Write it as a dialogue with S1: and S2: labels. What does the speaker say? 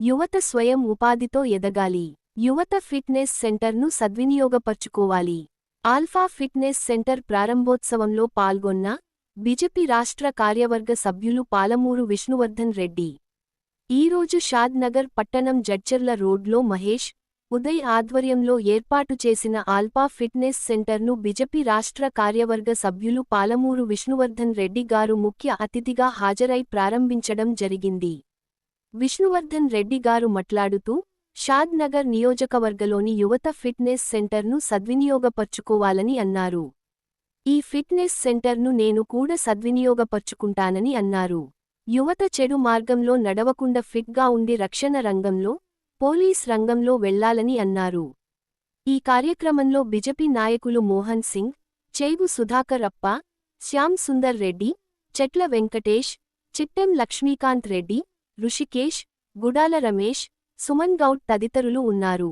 S1: యువత స్వయం ఉపాధితో ఎదగాలి. యువత ఫిట్నెస్ సెంటర్ను సద్వినియోగపర్చుకోవాలి. ఆల్ఫా ఫిట్నెస్ సెంటర్ ప్రారంభోత్సవంలో పాల్గొన్న బీజేపీ రాష్ట్ర కార్యవర్గ సభ్యులు పాలమూరు విష్ణువర్ధన్ రెడ్డి. ఈరోజు షాద్ నగర్ పట్టణం జడ్చర్ల రోడ్లో మహేష్, ఉదయ్ ఆధ్వర్యంలో ఏర్పాటు చేసిన ఆల్ఫా ఫిట్నెస్ సెంటర్ను బీజేపీ రాష్ట్ర కార్యవర్గ సభ్యులు పాలమూరు విష్ణువర్ధన్ రెడ్డి గారు ముఖ్య అతిథిగా హాజరై ప్రారంభించడం జరిగింది. విష్ణువర్ధన్ రెడ్డి గారు మాట్లాడుతూ, షాద్ నగర్ నియోజకవర్గలోని యువత ఫిట్నెస్ సెంటర్ను సద్వినియోగపర్చుకోవాలని అన్నారు. ఈ ఫిట్నెస్ సెంటర్ను నేను కూడా సద్వినియోగపర్చుకుంటానని అన్నారు. యువత చెడు మార్గంలో నడవకుండా ఫిట్గా ఉండి రక్షణ రంగంలో, పోలీస్ రంగంలో వెళ్లాలని అన్నారు. ఈ కార్యక్రమంలో బీజేపీ నాయకులు మోహన్ సింగ్, చేగు సుధాకర్ అప్ప, శ్యామ్ సుందర్ రెడ్డి, చెట్ల వెంకటేష్, చిట్టెం లక్ష్మీకాంత్ రెడ్డి, రుషికేష్, గుడాల రమేష్, సుమన్ గౌడ్ తదితరులు ఉన్నారు.